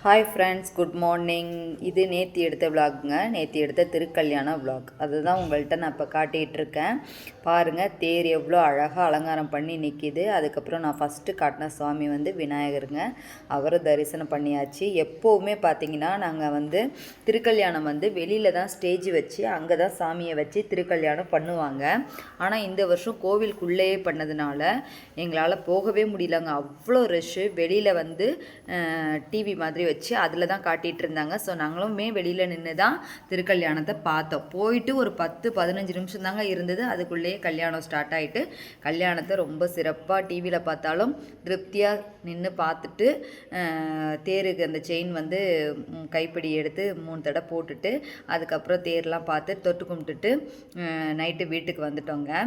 Hi friends, good morning. இது நேற்று எடுத்த விலாகுங்க. நேற்று எடுத்த திருக்கல்யாண விலாக். அதுதான் உங்கள்கிட்ட நான் இப்போ காட்டிகிட்ருக்கேன். பாருங்கள், தேர் எவ்வளோ அழகாக அலங்காரம் பண்ணி நிற்கிது. அதுக்கப்புறம் நான் ஃபஸ்ட்டு காட்டின சுவாமி வந்து விநாயகருங்க. அவரை தரிசனம் பண்ணியாச்சு. எப்போவுமே பார்த்திங்கன்னா நாங்கள் திருக்கல்யாணம் வெளியில் தான் ஸ்டேஜ் வச்சு அங்கே தான் சாமியை வச்சு திருக்கல்யாணம் பண்ணுவாங்க. ஆனால் இந்த வருஷம் கோவிலுக்குள்ளேயே பண்ணதுனால எங்களால் போகவே முடியலங்க. அவ்வளோ ரஷ்ஷு. வெளியில் டிவி மாதிரி வச்சு அதில் தான் காட்டிகிட்டு இருந்தாங்க. ஸோ நாங்களுமே வெளியில் நின்று தான் திருக்கல்யாணத்தை பார்த்தோம். போயிட்டு ஒரு 10-15 நிமிஷம் தாங்க இருந்தது. அதுக்குள்ளேயே கல்யாணம் ஸ்டார்ட் ஆகிட்டு கல்யாணத்தை ரொம்ப சிறப்பாக டிவியில் பார்த்தாலும் திருப்தியாக நின்று பார்த்துட்டு தேருக்கு அந்த செயின் கைப்பிடி எடுத்து 3 தடவை போட்டுட்டு அதுக்கப்புறம் தேர்லாம் பார்த்து தொட்டு கும்பிட்டுட்டு நைட்டு வீட்டுக்கு வந்துட்டோங்க.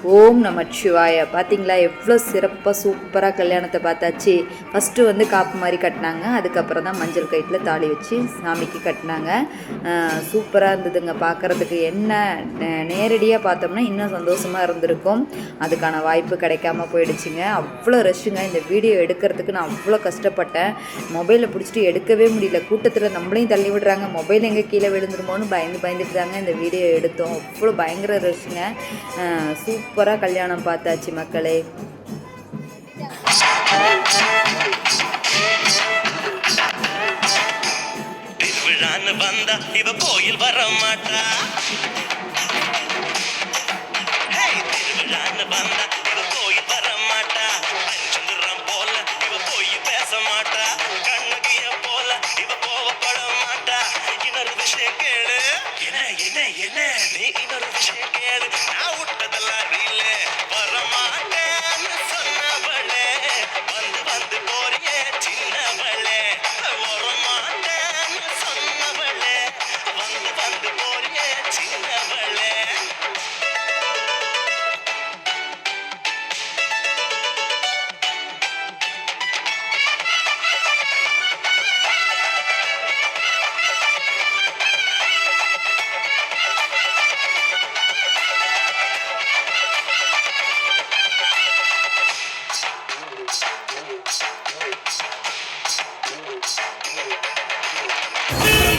ஓம் நமச்சிவாய. பார்த்தீங்களா எவ்வளோ சிறப்பாக சூப்பராக கல்யாணத்தை பார்த்தாச்சு. ஃபஸ்ட்டு வந்து காப்பு மாதிரி கட்டினாங்க, அதுக்கப்புறம் தான் மஞ்சள் கயிற்றில் தாலி வச்சு சாமிக்கு கட்டினாங்க. சூப்பராக இருந்ததுங்க பார்க்குறதுக்கு. என்ன நேரடியாக பார்த்தோம்னா இன்னும் சந்தோஷமாக இருந்திருக்கும். அதுக்கான வாய்ப்பு கிடைக்காம போயிடுச்சுங்க. அவ்வளோ ரஷ்ஷுங்க. இந்த வீடியோ எடுக்கிறதுக்கு நான் அவ்வளோ கஷ்டப்பட்டேன். மொபைலை பிடிச்சிட்டு எடுக்கவே முடியல. கூட்டத்தில் நம்மளையும் தள்ளி விடுறாங்க, மொபைல் எங்கே கீழே விழுந்துருமோன்னு பயந்துட்டு தாங்க இந்த வீடியோ எடுத்தோம். அவ்வளோ பயங்கர ரஷ்ஷுங்க. சூப்பராக கல்யாணம் பார்த்தாச்சு மக்களே. திருவிழான்னு வந்தா இவ கோயில் வர மாட்டா, திருவிழான்னு வந்தா இவ கோயில் வர மாட்டா, அரிச்சந்திரம் போல இவ போய் பேச மாட்டா, கண்ணகிய போல இவ கோவப்பட மாட்டா. இன்னொரு விஷயம் கேளு, என்ன என்ன என்ன நீ இன்னொரு விஷயம் கேளு, நான் விட்டதெல்லாம் ரீல வர மாட்டேன்னு சொன்னவளே, வந்து வந்து போறியே சின்னவளே, வர மாட்டேன்னு சொன்னவளே, வந்து வந்து போறியே சின்னவளே.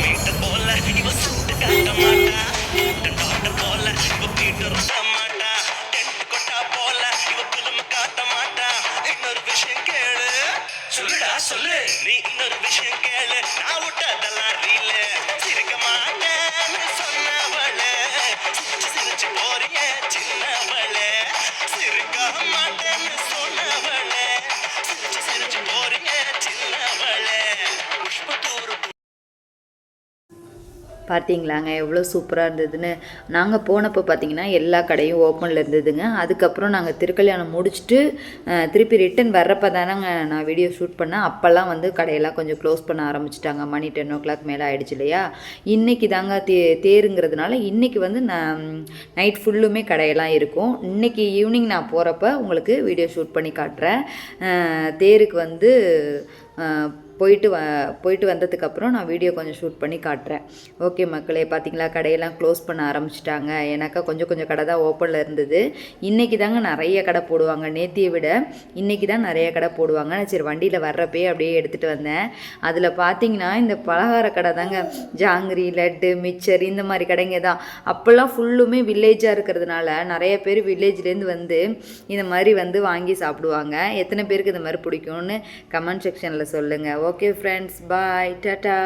மீட்ட போல இவ சுட்டு காட்ட மாட்டா, டாக்டர் போல இவ பீட்டர் மாட்டா, டென்ட் கொட்டா போல இவ பிலிம் காட்ட மாட்டா. இன்னொரு விஷயம் கேளு, சொல்லுடா சொல்லு, நீ இன்னொரு விஷயம் கேளு, நான் விட்டதெல்லாம் ரீல சிரிக்க மாட்டேன்னு சொன்னவளே, சிரிச்சு போறியே சின்னவளே, சிரிக்க மாட்டேன்னு சொன்னவளே, சிரிச்சு போறியே சின்னவளே. புஷ்பத்தூர் பார்த்தீங்களாங்க எவ்வளோ சூப்பராக இருந்ததுன்னு. நாங்கள் போனப்போ பார்த்தீங்கன்னா எல்லா கடையும் ஓப்பனில் இருந்ததுங்க. அதுக்கப்புறம் நாங்கள் திருக்கல்யாணம் முடிச்சுட்டு திருப்பி ரிட்டன் வர்றப்போ தானேங்க நான் வீடியோ ஷூட் பண்ணேன். அப்போல்லாம் வந்து கடையெல்லாம் கொஞ்சம் க்ளோஸ் பண்ண ஆரம்பிச்சிட்டாங்க. மணி 10 o'clock மேலே ஆகிடுச்சு இல்லையா. இன்றைக்கி தாங்க தேருங்கிறதுனால இன்றைக்கி வந்து நான் நைட் ஃபுல்லுமே கடையெல்லாம் இருக்கும். இன்றைக்கி ஈவினிங் நான் போகிறப்ப உங்களுக்கு வீடியோ ஷூட் பண்ணி காட்டுறேன். தேருக்கு வந்து போயிட்டு வந்ததுக்கப்புறம் நான் வீடியோ கொஞ்சம் ஷூட் பண்ணி காட்டுறேன். ஓகே மக்களே, பார்த்தீங்களா கடையெல்லாம் க்ளோஸ் பண்ண ஆரம்பிச்சிட்டாங்க. ஏன்னாக்கா கொஞ்சம் கடை தான் ஓப்பனில் இருந்தது. இன்றைக்கி தாங்க நிறைய கடை போடுவாங்க, நேத்தியை விட இன்றைக்கி தான் நிறைய கடை போடுவாங்க. சரி வண்டியில் வர்றப்பே அப்படியே எடுத்துகிட்டு வந்தேன். அதில் பார்த்தீங்கன்னா இந்த பலகார கடை தாங்க, ஜாங்கிரி, லட்டு, மிச்சர் இந்த மாதிரி கடைங்க தான். அப்போல்லாம் ஃபுல்லுமே வில்லேஜாக இருக்கிறதுனால நிறைய பேர் வில்லேஜ்லேருந்து வந்து இந்த மாதிரி வந்து வாங்கி சாப்பிடுவாங்க. எத்தனை பேருக்கு இந்த மாதிரி பிடிக்கும்னு கமெண்ட் செக்ஷனில் சொல்லுங்கள். ஓகே ஃப்ரெண்ட்ஸ், பாய், டாட்டா.